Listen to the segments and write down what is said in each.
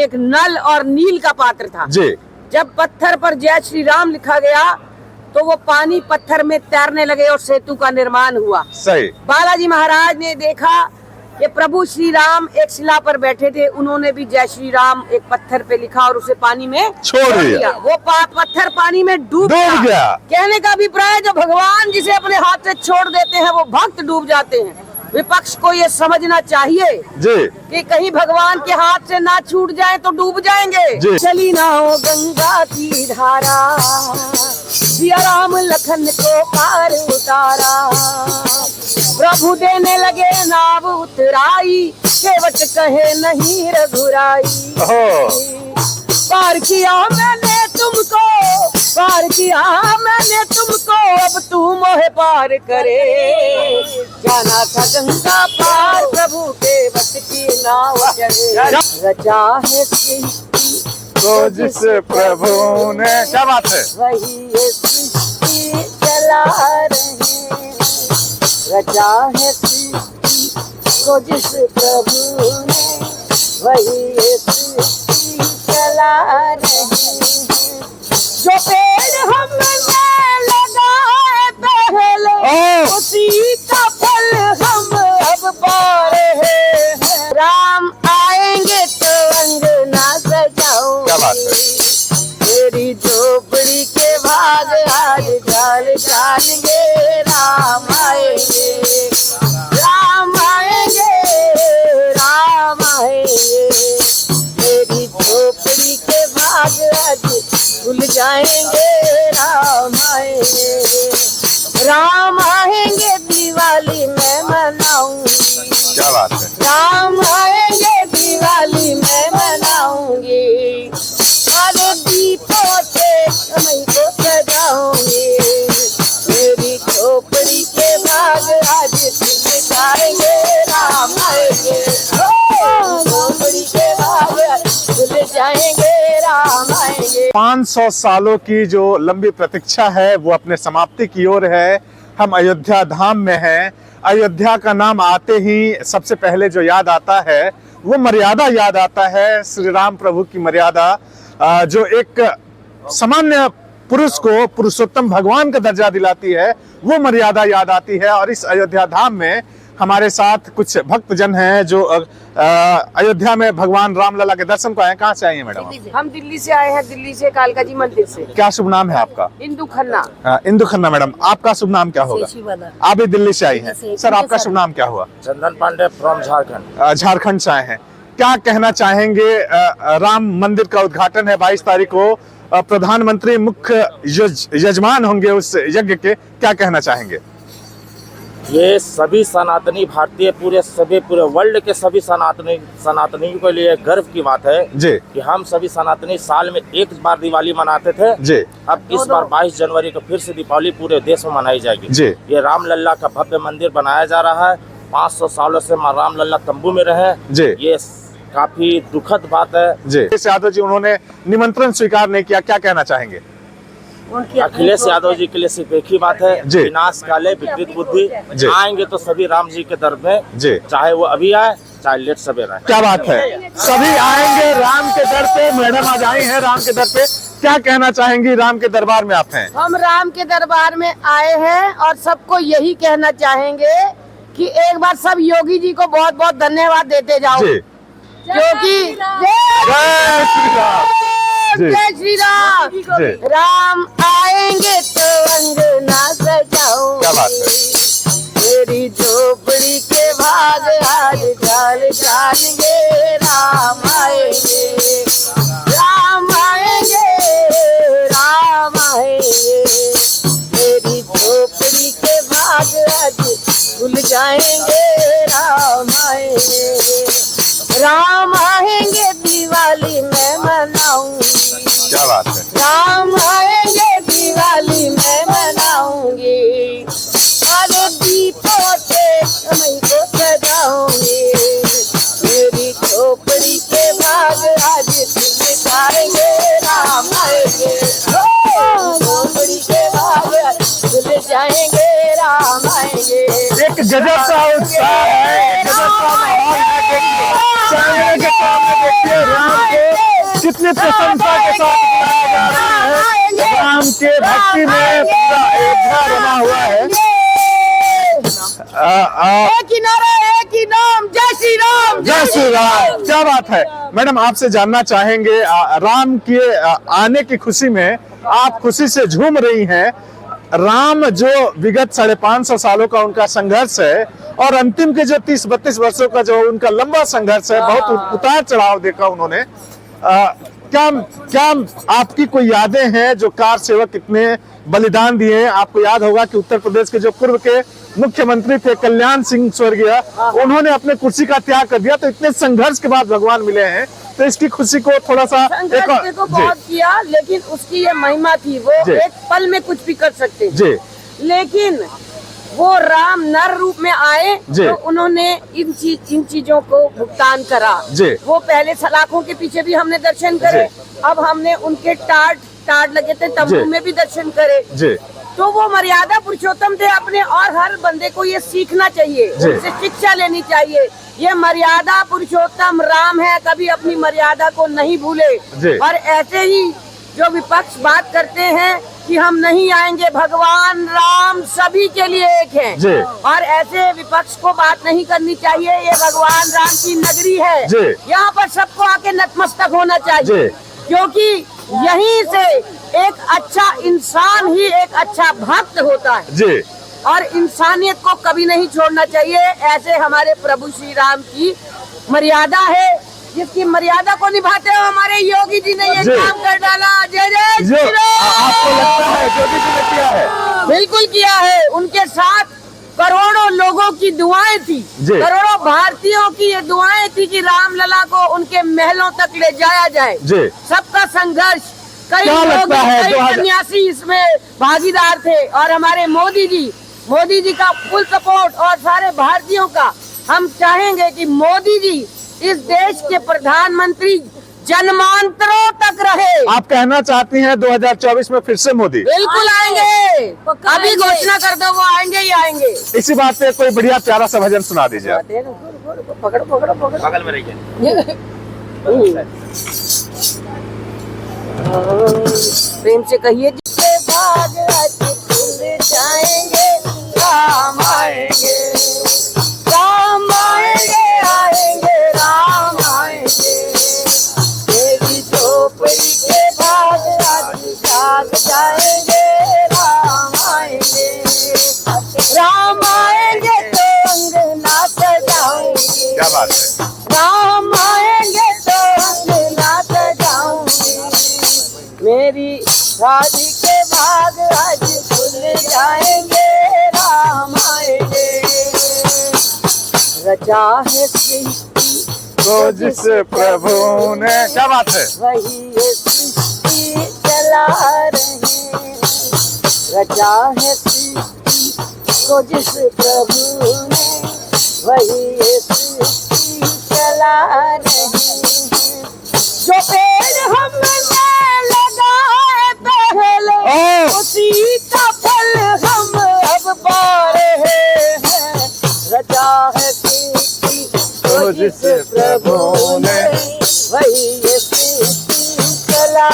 एक नल और नील का पात्र था जी। जब पत्थर पर जय श्री राम लिखा गया तो वो पानी पत्थर में तैरने लगे और सेतु का निर्माण हुआ। सही। बालाजी महाराज ने देखा कि प्रभु श्री राम एक शिला पर बैठे थे, उन्होंने भी जय श्री राम एक पत्थर पे लिखा और उसे पानी में छोड़ दिया। वो पत्थर पानी में डूब गया। कहने का अभिप्राय जो भगवान जिसे अपने हाथ से छोड़ देते हैं वो भक्त डूब जाते हैं। विपक्ष को ये समझना चाहिए जी कि कहीं भगवान के हाथ से ना छूट जाए तो डूब जाएंगे। चली ना हो गंगा की धारा, सिया राम लखन को पार उतारा, प्रभु देने लगे नाव उतराई, केवट कहे नहीं रघुराई। पार किया मैंने तुमको, पार किया मैंने तुमको, अब तू मोहे पार करे। जाना था गंगा पार, प्रभु के वश की नाव चले। रचा है सृष्टि तो जिस प्रभु ने, क्या बात है, वही ये सृष्टि चला रहे। रचा है सृष्टि को जिस प्रभु ने, वही ये सृष्टि चला रहे हैं। जो पेड़ हमने लगाए पहले, उसी का फल हम अब पा रहे हैं। राम आएंगे तो अंगना सजाऊंगी, तेरी झोपड़ी के भाग आज डाल डालेंगे। राम आएंगे, राम आएंगे, राम आएंगे, तेरी झोपड़ी के भाग आज खुल जाएंगे। राम आएंगे, राम आएंगे, दिवाली में मनाऊंगी। क्या बात है, राम आएंगे, दिवाली में मनाऊंगी, सारे दीपों से समय को सजाऊंगी, मेरी झोपड़ी के बाग आज खुल जाएंगे। राम आएंगे, झोपड़ी के बाग खुल जाएंगे। राम आएंगे। 500 सालों की जो लंबी प्रतीक्षा है वो अपने समाप्ति की ओर है। हम अयोध्या धाम में हैं। अयोध्या का नाम आते ही सबसे पहले जो याद आता है वो मर्यादा याद आता है, श्री राम प्रभु की मर्यादा, जो एक सामान्य पुरुष को पुरुषोत्तम भगवान का दर्जा दिलाती है, वो मर्यादा याद आती है। और इस अयोध्या धाम में हमारे साथ कुछ भक्तजन हैं जो अयोध्या में भगवान रामलला के दर्शन को आए। कहाँ से आए हैं मैडम? हम दिल्ली से आए हैं, दिल्ली से कालका जी मंदिर से। क्या शुभ नाम है आपका? इंदु खन्ना। इंदु खन्ना मैडम, आपका शुभ नाम क्या होगा? आप भी दिल्ली से आई हैं। सर आपका शुभ नाम क्या हुआ? चंदन पांडे फ्रॉम झारखंड। झारखंड से आए हैं। क्या कहना चाहेंगे? राम मंदिर का उद्घाटन है 22 तारीख को, प्रधानमंत्री मुख्य यजमान होंगे उस यज्ञ के, क्या कहना चाहेंगे? ये सभी सनातनी भारतीय पूरे वर्ल्ड के सभी सनातनियों के लिए गर्व की बात है जी कि हम सभी सनातनी साल में एक बार दिवाली मनाते थे जी। अब इस बार 22 जनवरी को फिर से दीपावली पूरे देश में मनाई जाएगी जी। ये रामलला का भव्य मंदिर बनाया जा रहा है। 500 सालों से माँ रामलला तंबू में रहे जी। ये काफी दुखद बात है जी। यादव जी उन्होंने निमंत्रण स्वीकार नहीं किया, क्या कहना चाहेंगे? अखिलेश यादव जी के लिए सिर्फ एक ही बात है, विनाश काले विपरीत बुद्धि। आएंगे तो सभी राम जी के दर में, चाहे वो अभी आए चाहे लेट सवेर आए। क्या बात है, सभी आएंगे राम के दर पे। मैडम आज आई हैं राम के दर पे, क्या कहना चाहेंगी? राम के दरबार में आप हैं। हम राम के दरबार में आए हैं और सबको यही कहना चाहेंगे कि एक बार सब योगी जी को बहुत बहुत धन्यवाद देते जाओ, क्योंकि जय श्री राम, राम आएंगे तो अंगना सजाओ। क्या बात है, मेरी झोपड़ी के भाग आज डाल डालेंगे। राम आएंगे, राम आएंगे, राम आएंगे, मेरी झोपड़ी के भाग आज खुल जाएंगे। राम आएंगे, राम आएंगे, दिवाली में मनाऊंगी। क्या बात है, राम आएंगे, दिवाली में मनाऊंगी, सारे दीपों से समय को सजाऊंगी, मेरी झोपड़ी के भाग आज खुल जाएंगे। राम आएंगे, झोपड़ी के भाग खुल जाएंगे। राम आएंगे। एक गजब का उत्साह है, गजब का माहौल है। देखिए सामने के सामने देखिए राम को कितनी प्रशंसा के साथ मनाया जा रहा है। राम के भक्ति में पूरा अयोध्या बना हुआ है। एक ही नारा, एक ही नाम, जय श्री राम, जय श्री राम। क्या बात है मैडम, आपसे जानना चाहेंगे राम के आने की खुशी में आप खुशी से झूम रही हैं। राम जो विगत 550 सालों का उनका संघर्ष है और अंतिम के जो 30-32 वर्षों का जो उनका लंबा संघर्ष है, बहुत उतार चढ़ाव देखा उन्होंने। क्या आपकी कोई यादें हैं जो कार सेवक कितने बलिदान दिए हैं? आपको याद होगा कि उत्तर प्रदेश के जो पूर्व के मुख्यमंत्री थे कल्याण सिंह स्वर्गीय, उन्होंने अपने कुर्सी का त्याग कर दिया। तो इतने संघर्ष के बाद भगवान मिले हैं, तो इसकी खुशी को थोड़ा सा संघर्ष को बहुत किया, लेकिन उसकी ये महिमा थी, वो एक पल में कुछ भी कर सकते हैं। लेकिन वो राम नर रूप में आए तो उन्होंने इन चीजों को भुगतान करा। वो पहले सलाखों के पीछे भी हमने दर्शन करे, अब हमने उनके टाट लगे थे तंबू में भी दर्शन करे। तो वो मर्यादा पुरुषोत्तम थे अपने, और हर बंदे को ये सीखना चाहिए, उनसे शिक्षा लेनी चाहिए। ये मर्यादा पुरुषोत्तम राम है, कभी अपनी मर्यादा को नहीं भूले। और ऐसे ही जो विपक्ष बात करते हैं कि हम नहीं आएंगे, भगवान राम सभी के लिए एक है, और ऐसे विपक्ष को बात नहीं करनी चाहिए। ये भगवान राम की नगरी है, यहाँ पर सबको आके नतमस्तक होना चाहिए, क्योंकि यहीं से एक अच्छा इंसान ही एक अच्छा भक्त होता है। और इंसानियत को कभी नहीं छोड़ना चाहिए। ऐसे हमारे प्रभु श्री राम की मर्यादा है, जिसकी मर्यादा को निभाते हुए हमारे योगी जी ने ये काम कर डाला। जय जय श्री राम। आपको लगता है योगी जी ने किया है? बिल्कुल किया है। उनके साथ करोड़ों लोगों की दुआएं थी, करोड़ों भारतीयों की ये दुआएं थी कि रामलला को उनके महलों तक ले जाया जाए। सबका संघर्ष, कई लोग, कई सन्यासी इसमें भागीदार थे, और हमारे मोदी जी का फुल सपोर्ट, और सारे भारतीयों का। हम चाहेंगे कि मोदी जी इस देश के प्रधानमंत्री जन्मांतरों तक रहे। आप कहना चाहती हैं 2024 में फिर से मोदी? बिल्कुल आएंगे, अभी घोषणा कर दो, वो आएंगे ही आएंगे। इसी बात पे कोई बढ़िया प्यारा सा भजन सुना दीजिए। पकड़ो बगल में रहिए। प्रेम से कहिए, जिसके भाग आज खुल जाएंगे, राम आएंगे, राम आएंगे, आएंगे राम आएंगे। मेरी झोपड़ी के भाग आज जाग जाएंगे, राम आएंगे, राम आएंगे तो अंगना सजाऊंगी। क्या बात है। राम आएंगे तो अंगना सजाऊंगी। मेरी शादी के भाग आज खुल जाएंगे, राम आएंगे। रचा है सृष्टि तो जिस प्रभु ने, क्या बात है, वही ये सृष्टि चला रहे। रचा है सृष्टि को जिस प्रभु ने, वही ये सृष्टि चला रहे। जो पेड़ हमने लगाए पहले, उसी का फल हम अब पा रहे हैं। रचा है सृष्टि को जिस प्रभु ने, वही ये सृष्टि चला।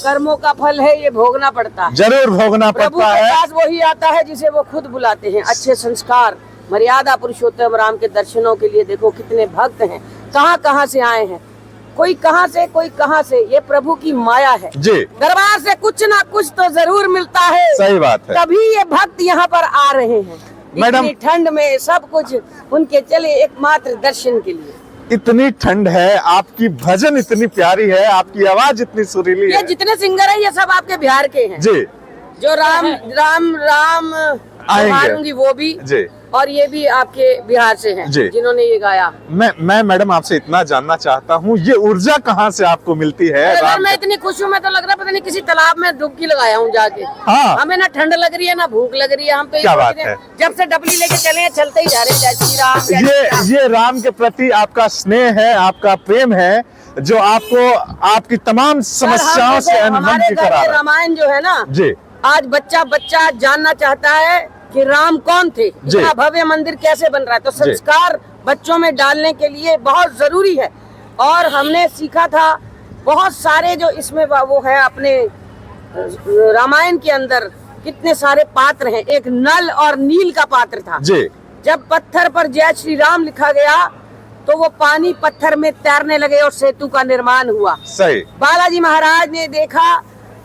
कर्मों का फल है, ये भोगना पड़ता है, जरूर भोगना प्रभु पड़ता के है। पास वही आता है जिसे वो खुद बुलाते हैं। अच्छे संस्कार, मर्यादा पुरुषोत्तम राम के दर्शनों के लिए देखो कितने भक्त हैं, कहाँ से आए हैं, कोई कहाँ से, कोई कहाँ से। ये प्रभु की माया है जी। दरबार से कुछ ना कुछ तो जरूर मिलता है। सही बात है। तभी ये भक्त यहाँ पर आ रहे हैं। मैडम, इतनी ठंड में सब कुछ उनके चले एकमात्र दर्शन के लिए। इतनी ठंड है, आपकी भजन इतनी प्यारी है, आपकी आवाज इतनी सुरीली ये है। जितने सिंगर हैं ये सब आपके बिहार के हैं जी। जो राम मारूंगी वो भी जी, और ये भी आपके बिहार से हैं जिन्होंने ये गाया। मैं मैडम आपसे इतना जानना चाहता हूँ, ये ऊर्जा कहाँ से आपको मिलती है? अगर मैं इतनी खुश हूँ, मैं तो लग रहा है पता नहीं किसी तालाब में डुबकी लगाया हूँ जाके। हाँ। हमें ना ठंड लग रही है ना भूख लग रही है। हम तो क्या बात है। जब से डबली लेके चले हैं चलते ही जा रहे हैं। जय श्री राम, जय श्री राम। ये राम के प्रति आपका स्नेह है, आपका प्रेम है, जो आपको आपकी तमाम समस्याओं से अनुभव करा। रामायण जो है ना जी, आज बच्चा जानना चाहता है कि राम कौन थे, इतना भव्य मंदिर कैसे बन रहा है। तो संस्कार बच्चों में डालने के लिए बहुत जरूरी है। और हमने सीखा था बहुत सारे जो इसमें वो है अपने रामायण के अंदर कितने सारे पात्र हैं। एक नल और नील का पात्र था जी। जब पत्थर पर जय श्री राम लिखा गया तो वो पानी पत्थर में तैरने लगे और सेतु का निर्माण हुआ। सही। बालाजी महाराज ने देखा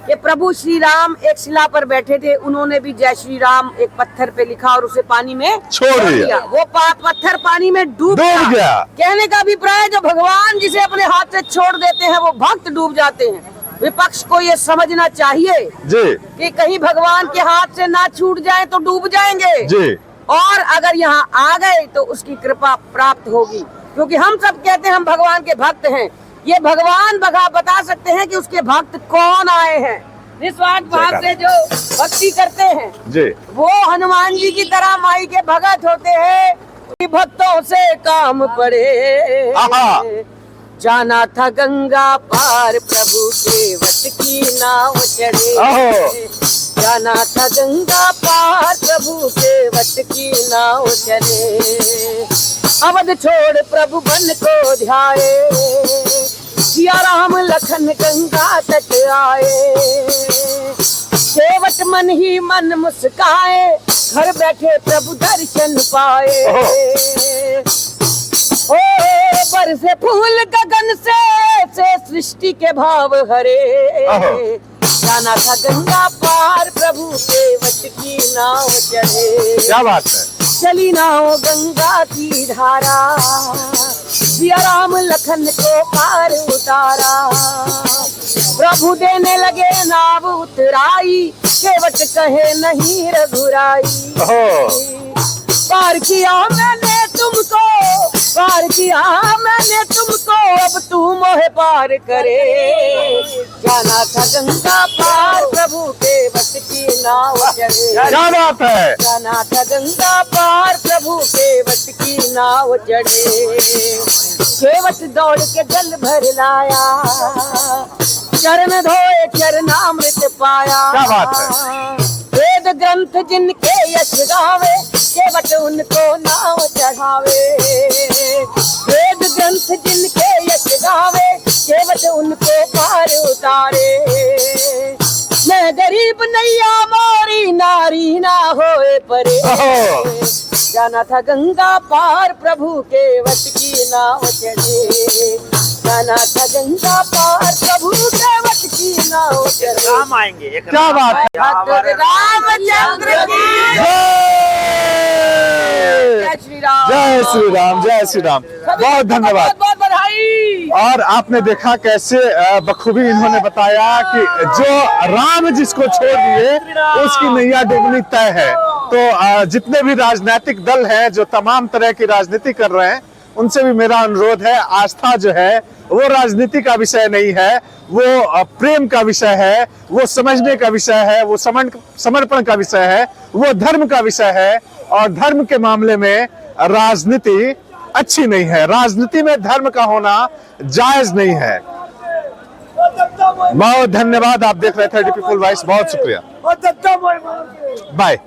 कि प्रभु श्री राम एक शिला पर बैठे थे, उन्होंने भी जय श्री राम एक पत्थर पे लिखा और उसे पानी में छोड़ दिया। वो पत्थर पानी में डूब गया। कहने का अभिप्राय जो भगवान जिसे अपने हाथ से छोड़ देते हैं वो भक्त डूब जाते हैं। विपक्ष को ये समझना चाहिए जी कि कहीं भगवान के हाथ से ना छूट जाए तो डूब जाएंगे जी। और अगर यहाँ आ गए तो उसकी कृपा प्राप्त होगी, क्योंकि हम सब कहते हैं हम भगवान के भक्त हैं। ये भगवान बता सकते हैं कि उसके भक्त कौन आए हैं। निस्वार्थ भाव से जो भक्ति करते हैं जी, वो हनुमान जी की तरह माई के भगत होते हैं। भक्तों से काम पड़े, जाना था गंगा पार प्रभु के वट की नाव चढ़े, जाना था गंगा पार प्रभु के वट की नाव चढ़े। अवध छोड़ प्रभु बन को ध्याए, सिया राम लखन गंगा तट आए। सेवट मन ही मन मुस्काए, घर बैठे प्रभु दर्शन पाए। ओ बरसे फूल गगन से सृष्टि के भाव हरे, जाना था गंगा पार प्रभु के वट की नाव चढ़े। क्या बात है। चली नाव गंगा की धारा, सिया राम लखन को पार उतारा। प्रभु देने लगे नाव उतराई, केवट कहे नहीं रघुराई। पार किया मैंने तुमको, पार किया मैंने तुमको, अब तू मोहे पार करे। जाना था गंगा पार प्रभु के वट की नाव चढ़े। क्या बात है। जाना था गंगा पार प्रभु के वट की नाव चढ़े। केवट दौड़ के जल भर लाया, चरण धोए चरणामृत पाया। क्या बात है। वेद ग्रंथ जिनके यश गावे, केवट उनको नाव चढ़ावे। वेद ग्रंथ जिनके यश गावे, केवट उनको पार उतारे। मैं गरीब नैया मोरी, नारी ना होए परे। जाना था गंगा पार प्रभु के वट की नाव चढ़े, जाना था गंगा पार प्रभु के वट की नाव चढ़े। राम आएंगे। क्या बात है। रामचंद्र की जय श्री राम। जय श्री राम, जय श्री राम। बहुत धन्यवाद, बहुत बहुत बधाई। और आपने देखा कैसे बखूबी इन्होंने बताया कि जो राम जिसको छोड़ दिए उसकी नैया डूबनी तय है। तो जितने भी राजनीतिक दल हैं जो तमाम तरह की राजनीति कर रहे हैं, उनसे भी मेरा अनुरोध है, आस्था जो है वो राजनीति का विषय नहीं है, वो प्रेम का विषय है, वो समझने का विषय है, वो समर्पण का विषय है, वो धर्म का विषय है। और धर्म के मामले में राजनीति अच्छी नहीं है, राजनीति में धर्म का होना जायज नहीं है। बहुत धन्यवाद। आप देख रहे थे डीपी फुल वॉइस। बहुत शुक्रिया। बाय।